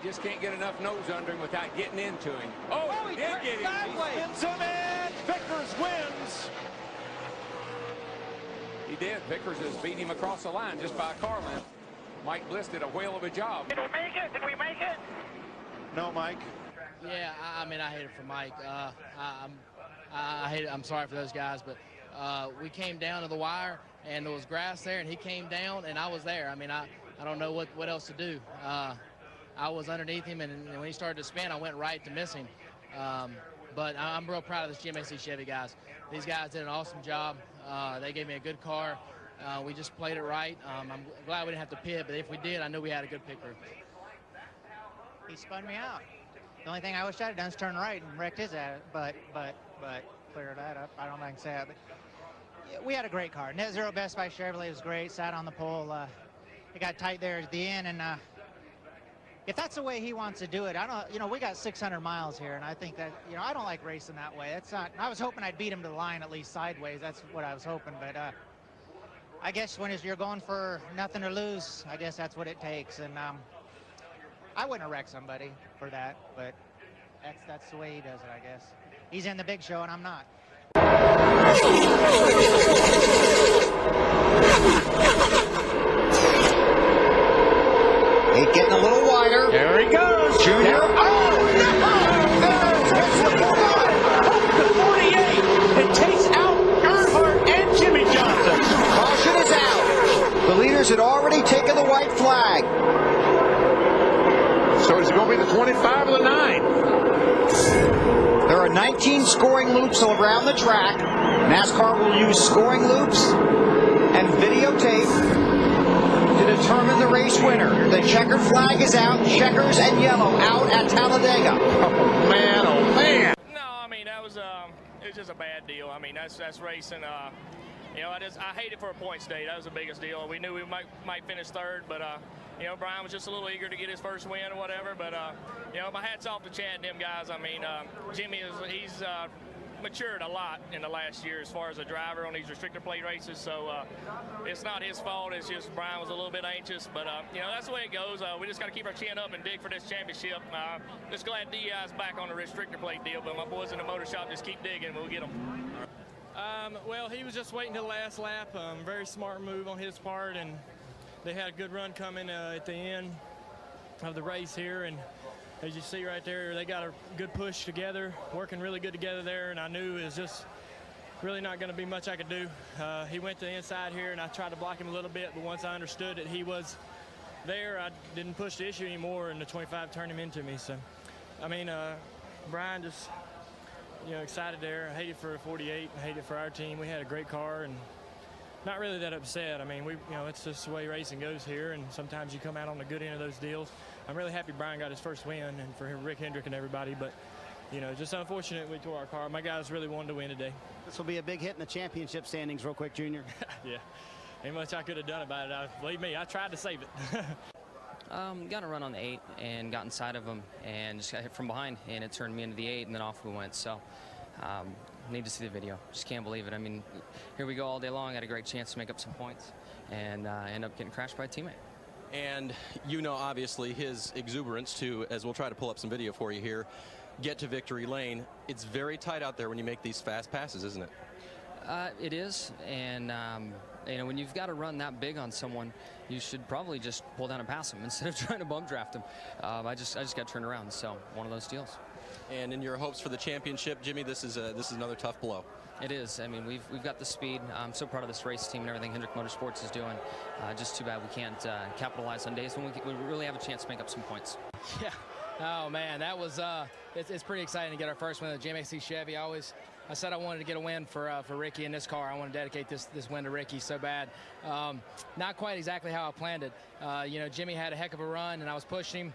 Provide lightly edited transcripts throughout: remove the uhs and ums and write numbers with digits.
just can't get enough nose under him without getting into him. Oh, he did get him. He spins him in. Vickers wins. He did. Vickers has beat him across the line just by a car length. Mike Bliss did a whale of a job. Did we make it? Did we make it? No, Mike. Yeah, I mean, I hate it for Mike. I hate it. I'm sorry for those guys, but we came down to the wire, and there was grass there, and he came down, and I was there. I mean, I don't know what else to do. I was underneath him, and when he started to spin, I went right to miss him. But I'm real proud of this GMC Chevy guys. These guys did an awesome job. They gave me a good car. We just played it right. I'm glad we didn't have to pit, but if we did, I knew we had a good pit crew. He spun me out. The only thing I wish I'd done is turn right and wrecked his ass, but clear that up. I don't know if I can say that, but yeah, we had a great car. Net Zero Best Buy Chevrolet was great. Sat on the pole. It got tight there at the end, and if that's the way he wants to do it, I don't. You know, we got 600 miles here, and I think that, you know, I don't like racing that way. That's not. I was hoping I'd beat him to the line at least sideways. That's what I was hoping, but I guess when you're going for nothing to lose, I guess that's what it takes, and I wouldn't have wrecked somebody for that, but that's the way he does it, I guess. He's in the big show, and I'm not. He's getting a little wider. There he goes. Junior. Oh, no! Hope to 48. It takes out Earnhardt and Jimmy Johnson. Caution is out. The leaders had already taken the white flag. So is it going to be the 25 or the 9? There are 19 scoring loops around the track. NASCAR will use scoring loops and videotape to determine the race winner. The checkered flag is out. Checkers and yellow out at Talladega. Oh, man, oh, man. No, I mean, that was it was just a bad deal. I mean, that's racing. You know, I hate it for a point state. That was the biggest deal. We knew we might finish third, but you know, Brian was just a little eager to get his first win or whatever. But you know, my hat's off to Chad and them guys. I mean, Jimmy he's matured a lot in the last year as far as a driver on these restrictor plate races. So it's not his fault. It's just Brian was a little bit anxious. But you know, that's the way it goes. We just got to keep our chin up and dig for this championship. Just glad DI's back on the restrictor plate deal. But my boys in the motor shop just keep digging. We'll get them. Well, he was just waiting till the last lap. Very smart move on his part, and they had a good run coming at the end of the race here. And as you see right there, they got a good push together, working really good together there. And I knew it was just really not going to be much I could do. He went to the inside here, and I tried to block him a little bit. But once I understood that he was there, I didn't push the issue anymore, and the 25 turned him into me. So, I mean, Brian just, you know, excited there. I hate it for 48. I hate it for our team. We had a great car, and not really that upset. I mean, you know, it's just the way racing goes here, and sometimes you come out on the good end of those deals. I'm really happy Brian got his first win, and for Rick Hendrick and everybody, but, you know, just unfortunate we tore our car. My guys really wanted to win today. This will be a big hit in the championship standings real quick, Junior. Yeah, ain't much I could have done about it. Believe me, I tried to save it. Got a run on the 8 and got inside of him and just got hit from behind, and it turned me into the 8, and then off we went. So need to see the video. Just can't believe it. I mean, here we go all day long. Had a great chance to make up some points, and end up getting crashed by a teammate. And you know, obviously, his exuberance too, as we'll try to pull up some video for you here, get to victory lane. It's very tight out there when you make these fast passes, isn't it? It is, and you know, when you've got to run that big on someone, you should probably just pull down and pass him instead of trying to bump draft him. I just got turned around, so one of those deals. And in your hopes for the championship, Jimmy, this is another tough blow. It is. I mean, we've got the speed. I'm so proud of this race team and everything Hendrick Motorsports is doing. Just too bad we can't capitalize on days when we really have a chance to make up some points. Yeah. Oh man, that was it's pretty exciting to get our first win with the GMC Chevy. I said I wanted to get a win for Ricky in this car. I want to dedicate this win to Ricky so bad. Not quite exactly how I planned it. You know, Jimmy had a heck of a run, and I was pushing him.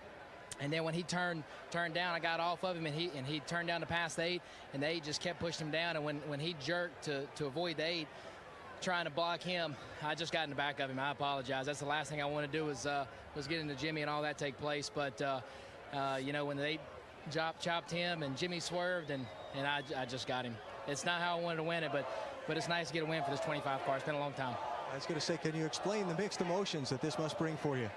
And then when he turned down, I got off of him, and he turned down to pass the 8, and the 8 just kept pushing him down. And when he jerked to avoid the 8, trying to block him, I just got in the back of him. I apologize. That's the last thing I want to do was get into Jimmy and all that take place. But you know, when the 8 chopped him and Jimmy swerved, and I just got him. It's not how I wanted to win it, but it's nice to get a win for this 25 car. It's been a long time. I was going to say, can you explain the mixed emotions that this must bring for you?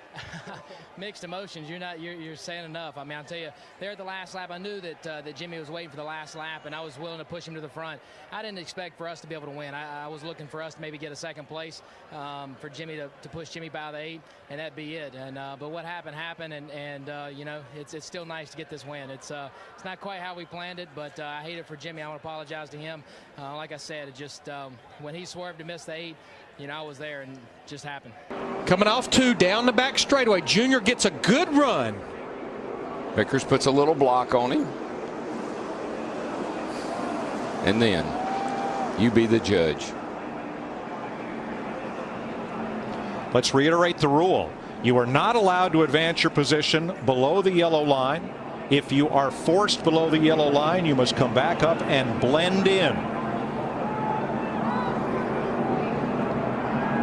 Mixed emotions. You're saying enough. I mean, I'll tell you, there at the last lap, I knew that Jimmy was waiting for the last lap, and I was willing to push him to the front. I didn't expect for us to be able to win. I was looking for us to maybe get a second place, for Jimmy to push Jimmy by the 8, and that'd be it. And but what happened, and you know, it's still nice to get this win. It's not quite how we planned it, but I hate it for Jimmy. I want to apologize to him. Like I said, it just when he swerved to miss the 8. You know, I was there and it just happened. Coming off 2 down the back straightaway. Junior gets a good run. Vickers puts a little block on him. And then you be the judge. Let's reiterate the rule. You are not allowed to advance your position below the yellow line. If you are forced below the yellow line, you must come back up and blend in.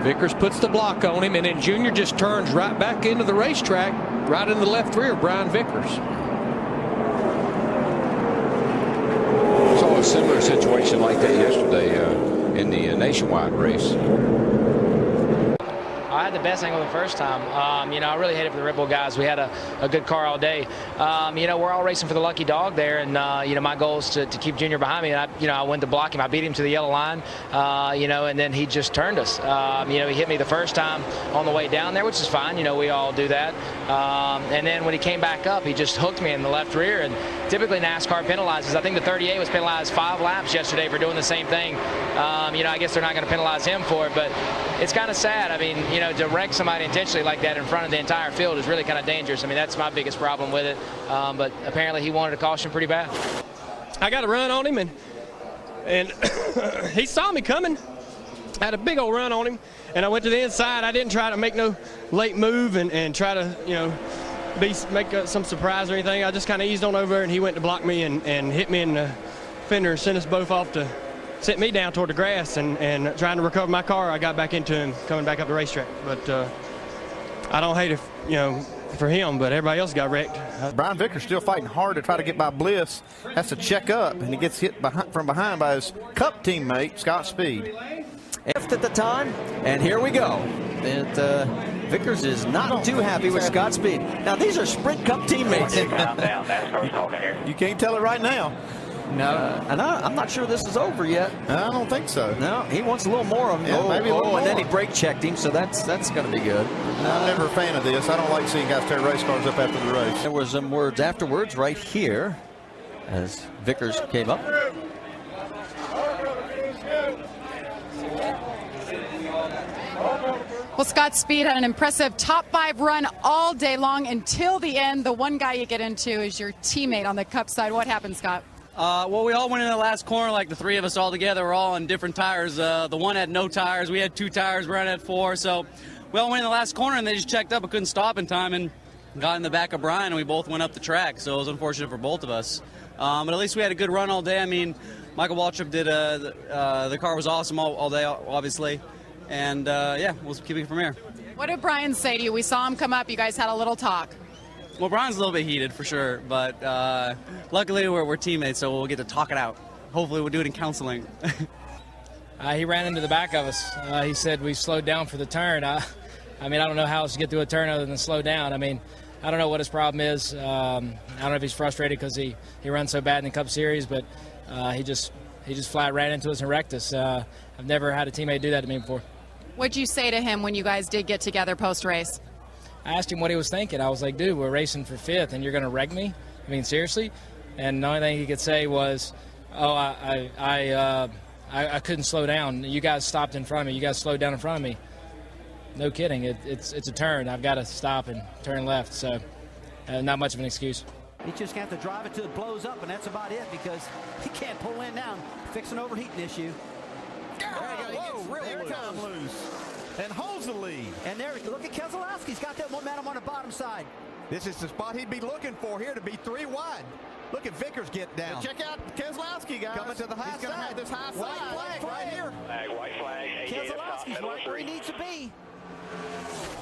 Vickers puts the block on him, and then Junior just turns right back into the racetrack, right in the left rear of Brian Vickers. Saw a similar situation like that yesterday in the nationwide race. I had the best angle the first time. You know, I really hate it for the Red Bull guys. We had a good car all day. You know, we're all racing for the lucky dog there, and you know, my goal is to keep Junior behind me. And I went to block him. I beat him to the yellow line. You know, and then he just turned us. You know, he hit me the first time on the way down there, which is fine. You know, we all do that. And then when he came back up, he just hooked me in the left rear. And typically NASCAR penalizes. I think the 38 was penalized 5 laps yesterday for doing the same thing. You know, I guess they're not going to penalize him for it, but it's kind of sad. I mean, you know, to wreck somebody intentionally like that in front of the entire field is really kind of dangerous. I mean, that's my biggest problem with it. But apparently he wanted a caution pretty bad. I got a run on him, and he saw me coming. I had a big old run on him, and I went to the inside. I didn't try to make no late move and try to, you know, make some surprise or anything. I just kind of eased on over, and he went to block me and hit me in the fender and sent us both off to sent me down toward the grass, and trying to recover my car, I got back into him coming back up the racetrack. But I don't hate it, you know, for him, but everybody else got wrecked. Brian Vickers still fighting hard to try to get by Bliss. Has to check up, and he gets hit from behind by his Cup teammate, Scott Speed. At the time, and here we go. Vickers is not too happy with Scott Speed. Now, these are Sprint Cup teammates. You can't tell it right now. No, and I'm not sure this is over yet. I don't think so. No, he wants a little more of him. Yeah, maybe a little more. And then he brake checked him, so that's going to be good. I'm never a fan of this. I don't like seeing guys tear race cars up after the race. There were some words afterwards right here as Vickers came up. Well, Scott Speed had an impressive top 5 run all day long until the end. The one guy you get into is your teammate on the Cup side. What happened, Scott? Well, we all went in the last corner, like the 3 of us all together. We're all on different tires. The one had no tires. We had 2 tires. Brian had 4. So we all went in the last corner, and they just checked up and couldn't stop in time and got in the back of Brian, and we both went up the track. So it was unfortunate for both of us. But at least we had a good run all day. I mean, Michael Waltrip did the car was awesome all day, obviously. And, yeah, we'll keep it from here. What did Brian say to you? We saw him come up. You guys had a little talk. Well, Brian's a little bit heated for sure, but luckily we're teammates, so we'll get to talk it out. Hopefully we'll do it in counseling. He ran into the back of us. He said we slowed down for the turn. I mean, I don't know how else to get through a turn other than slow down. I mean, I don't know what his problem is. I don't know if he's frustrated because he runs so bad in the Cup Series, but he just flat ran into us and wrecked us. I've never had a teammate do that to me before. What'd you say to him when you guys did get together post-race? I asked him what he was thinking. I was like, dude, we're racing for 5th, and you're going to wreck me? I mean, seriously? And the only thing he could say was, oh, I couldn't slow down. You guys stopped in front of me. You guys slowed down in front of me. No kidding. It's a turn. I've got to stop and turn left. So not much of an excuse. He just have to drive it till it blows up, and that's about it because he can't pull in down. Fix an overheating issue. Really come loose and holds the lead. And there, look at Keselowski's got that momentum on the bottom side. This is the spot he'd be looking for here to be 3 wide. Look at Vickers get down. Check out Keselowski, guys. Coming to the high side. Have this high white side flag right here. White flag. Keselowski's right where he needs to be.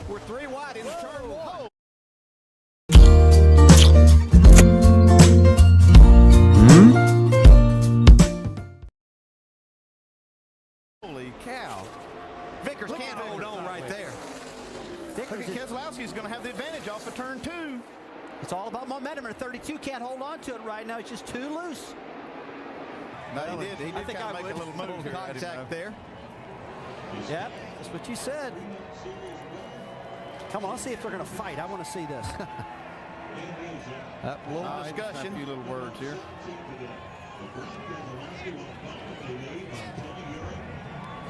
We're 3 wide in turn 1. Holy cow. Vickers can't momentum, and 32 can't hold on to it right now. It's just too loose. No, he did. He did I think kind of make a little move here. contact there. Yep, that's what you said. Come on, let's see if they're going to fight. I want to see this. A little discussion. A few little words here.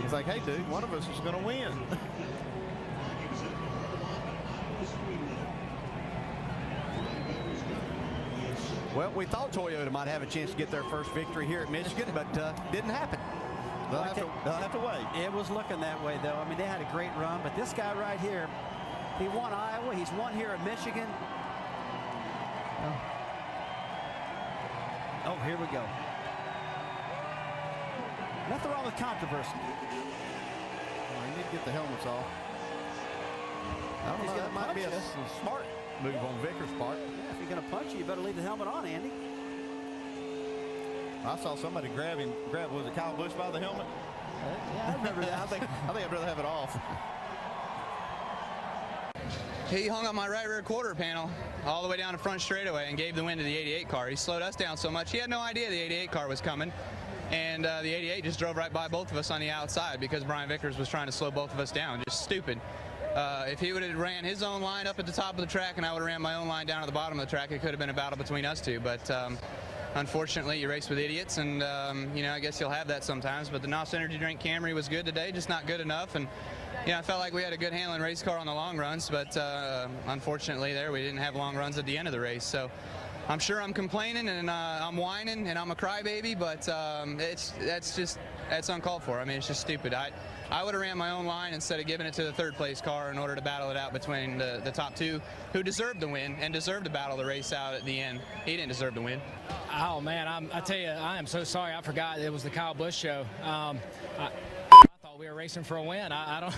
He's like, hey, dude, one of us is going to win. Well, we thought Toyota might have a chance to get their first victory here at Michigan, but didn't happen. They'll have to wait. It was looking that way, though. I mean, they had a great run, but this guy right here, he won Iowa. He's won here at Michigan. Oh, here we go. Nothing wrong with controversy. Well, you need to get the helmets off. I don't know, that might be a smart move on Vickers' part. Yeah, if you're going to punch you better leave the helmet on, Andy. I saw somebody was it Kyle Busch by the helmet? Yeah, I remember that. I think I'd rather have it off. He hung up my right rear quarter panel all the way down the front straightaway and gave the win to the 88 car. He slowed us down so much. He had no idea the 88 car was coming. And the 88 just drove right by both of us on the outside because Brian Vickers was trying to slow both of us down. Just stupid. If he would have ran his own line up at the top of the track and I would have ran my own line down at the bottom of the track, it could have been a battle between us two. But unfortunately, you race with idiots, and you know, I guess you'll have that sometimes. But the NOS Energy Drink Camry was good today, just not good enough. And I felt like we had a good handling race car on the long runs, but unfortunately there we didn't have long runs at the end of the race. So I'm sure I'm complaining and I'm whining and I'm a crybaby, but that's uncalled for. I mean, it's just stupid. I would have ran my own line instead of giving it to the third place car in order to battle it out between the top two who deserved the win and deserved to battle the race out at the end. He didn't deserve to win. Oh, man, I tell you, I am so sorry. I forgot it was the Kyle Busch show. I thought we were racing for a win. I don't,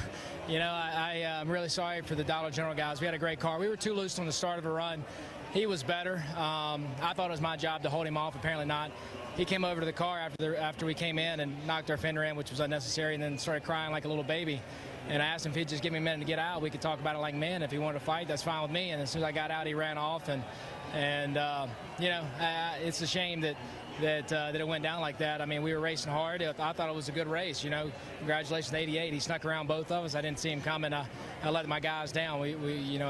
I'm really sorry for the Dollar General guys. We had a great car. We were too loose on the start of the run. He was better. I thought it was my job to hold him off. Apparently not. He came over to the car after we came in and knocked our fender in, which was unnecessary, and then started crying like a little baby. And I asked him if he'd just give me a minute to get out. We could talk about it like men. If he wanted to fight, that's fine with me. And as soon as I got out, he ran off. And it's a shame that it went down like that. I mean, we were racing hard. I thought it was a good race. Congratulations to 88. He snuck around both of us. I didn't see him coming. I let my guys down. We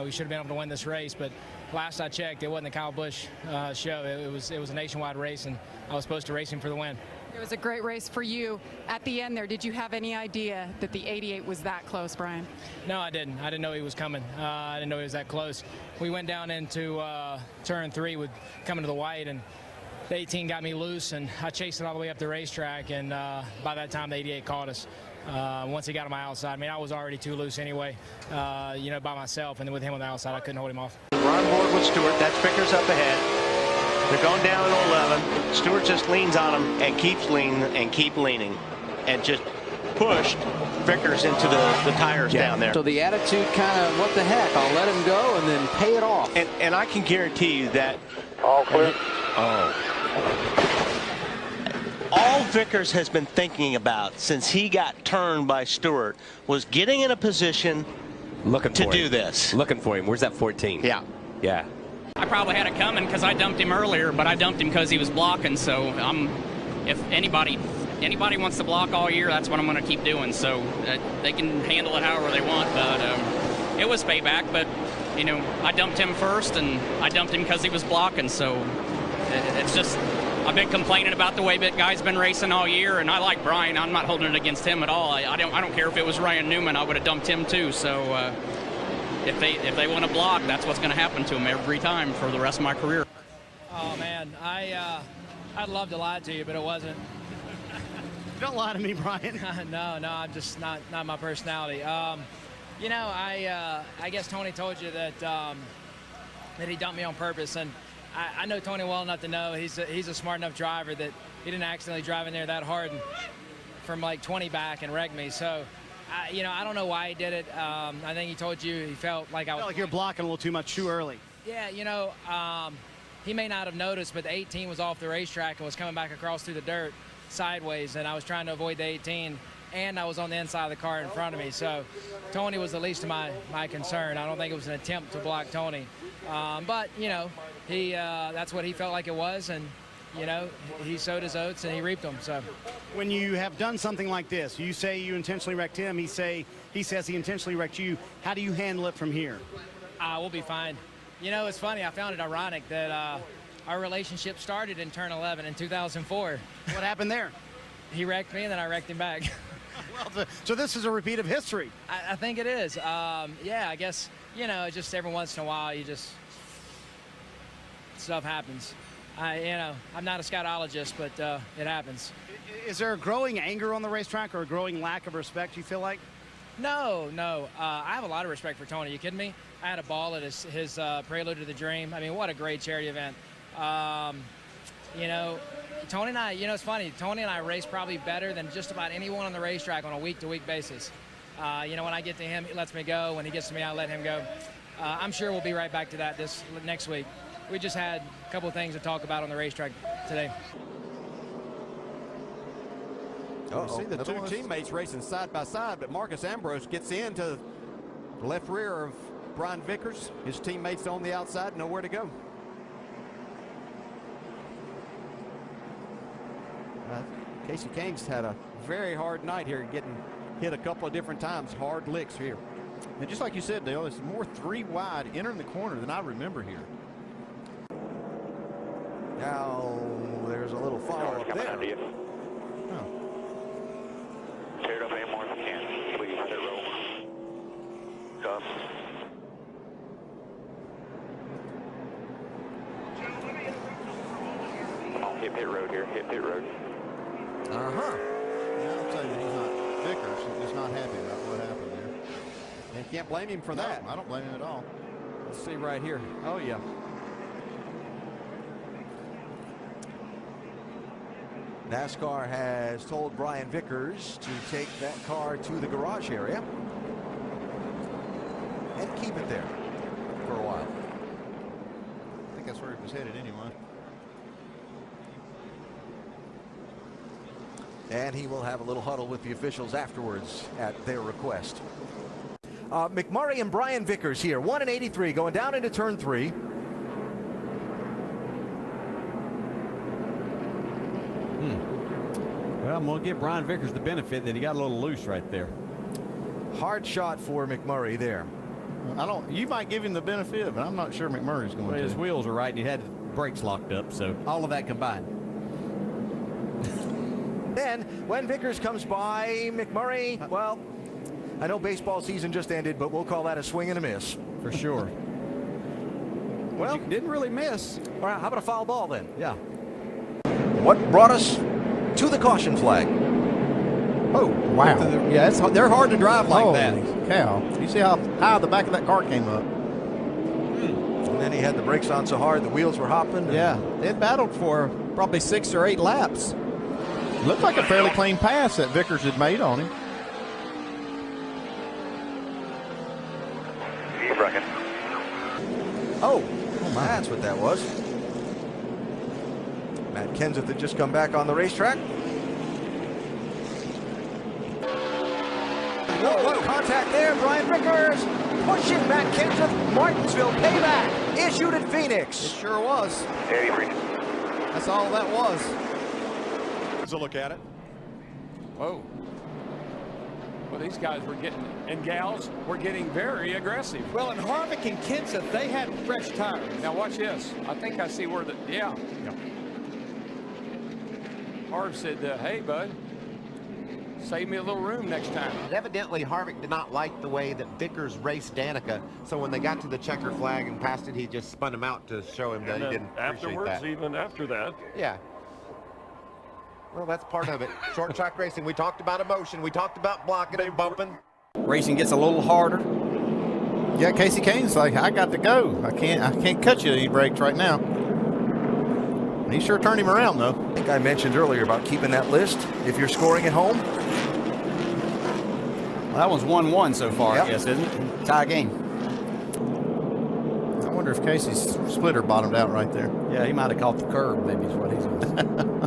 should have been able to win this race, but last I checked, it wasn't the Kyle Busch show. It was a nationwide race, and I was supposed to race him for the win. It was a great race for you. At the end there, did you have any idea that the 88 was that close, Brian? No, I didn't. I didn't know he was coming. I didn't know he was that close. We went down into turn 3 with coming to the white, and the 18 got me loose, and I chased it all the way up the racetrack, and by that time the 88 caught us. Once he got on my outside, I mean, I was already too loose anyway, by myself, and then with him on the outside, I couldn't hold him off. We're on board with Stewart. That's Vickers up ahead. They're going down to 11. Stewart just leans on him and keeps leaning and just pushed Vickers into the tires down there. So the attitude kind of, what the heck, I'll let him go and then pay it off. And I can guarantee you that all clear. All Vickers has been thinking about since he got turned by Stewart was getting in a position to do this. Looking for him. Where's that 14? Yeah. Yeah. I probably had it coming because I dumped him earlier, but I dumped him because he was blocking. So if anybody wants to block all year, that's what I'm going to keep doing. So they can handle it however they want. But it was payback. But I dumped him first, and I dumped him because he was blocking. So it's just I've been complaining about the way that guy's been racing all year, and I like Brian. I'm not holding it against him at all. I don't care if it was Ryan Newman. I would have dumped him too. So. If they want to block, that's what's going to happen to them every time for the rest of my career. Oh man, I'd love to lie to you, but it wasn't. Don't lie to me, Brian. No, I'm just not my personality. I guess Tony told you that he dumped me on purpose, and I know Tony well enough to know he's a smart enough driver that he didn't accidentally drive in there that hard and from like 20 back and wreck me. So. I don't know why he did it. I think he told you he felt like I was. Felt like you're blocking a little too much too early. Yeah, he may not have noticed, but the 18 was off the racetrack and was coming back across through the dirt sideways, and I was trying to avoid the 18. and I was on the inside of the car in front of me. So Tony was the least of my concern. I don't think it was an attempt to block Tony. But, you know, that's what he felt like it was, and, you know, he sowed his oats and he reaped them. So when you have done something like this, you say you intentionally wrecked him, he says he intentionally wrecked you. How do you handle it from here? We'll be fine. You know, it's funny. I found it ironic that our relationship started in turn 11 in 2004. What happened there? He wrecked me, and then I wrecked him back. Well, so this is a repeat of history. I think it is. Yeah, I guess, you know, just every once in a while, stuff happens. You know, I'm not a scatologist, but it happens. Is there a growing anger on the racetrack or a growing lack of respect, you feel like? No. I have a lot of respect for Tony. Are you kidding me? I had a ball at his Prelude to the Dream. I mean, what a great charity event. You know, Tony and I, you know, it's funny. Tony and I race probably better than just about anyone on the racetrack on a week-to-week basis. You know, when I get to him, he lets me go. When he gets to me, I let him go. I'm sure we'll be right back to that this next week. We just had a couple of things to talk about on the racetrack today. You see the two teammates racing side by side, but Marcus Ambrose gets into the left rear of Brian Vickers. His teammates on the outside, nowhere to go. Casey Kane's had a very hard night here, getting hit a couple of different times, hard licks here. And just like you said, Dale, it's more 3 wide entering the corner than I remember here. Now there's a little follow up there. Tear it up any more if you can. Please, hit roll. Come. Hit pit road here. Hit pit road. Yeah, I'll tell you, he's not. Vickers is just not happy about what happened there. And can't blame him for that. I don't blame him at all. Let's see right here. Oh, yeah. NASCAR has told Brian Vickers to take that car to the garage area and keep it there for a while. I think that's where he was headed anyway. And he will have a little huddle with the officials afterwards at their request. McMurray and Brian Vickers here, 1 and 83, going down into turn 3. Well, I'm going to give Brian Vickers the benefit that he got a little loose right there. Hard shot for McMurray there. You might give him the benefit, but I'm not sure McMurray's going to. His wheels are right, and he had his brakes locked up, so all of that combined. Then, when Vickers comes by, McMurray, well, I know baseball season just ended, but we'll call that a swing and a miss. For sure. Well, you didn't really miss. All right, how about a foul ball then? Yeah. What brought us to the caution flag? Oh, wow. Yeah, they're hard to drive like that. Cow. You see how high the back of that car came up? And then he had the brakes on so hard the wheels were hopping. Yeah, they battled for probably 6 or 8 laps. Looked like a fairly clean pass that Vickers had made on him. Oh, that's what that was. Matt Kenseth had just come back on the racetrack. Whoa, contact there. Brian Vickers pushing Matt Kenseth. Martinsville payback issued at Phoenix. It sure was. 83. That's all that was. Let's look at it. Whoa. Well, these guys were getting, and gals were getting very aggressive. Well, and Harvick and Kenseth, they had fresh tires. Now watch this. I think I see where yeah. Harv said, hey, bud, save me a little room next time. Evidently, Harvick did not like the way that Vickers raced Danica, so when they got to the checker flag and passed it, he just spun him out to show him that he didn't appreciate that. Even after that. Yeah. Well, that's part of it. Short track racing. We talked about emotion. We talked about blocking and bumping. Racing gets a little harder. Yeah, Casey Kane's like, I got to go. I can't cut you any brakes right now. He sure turned him around, though. I think I mentioned earlier about keeping that list if you're scoring at home. Well, that one's 1-1 so far, I guess, isn't it? Tie game. I wonder if Casey's splitter bottomed out right there. Yeah, he might have caught the curb, maybe is what he's on.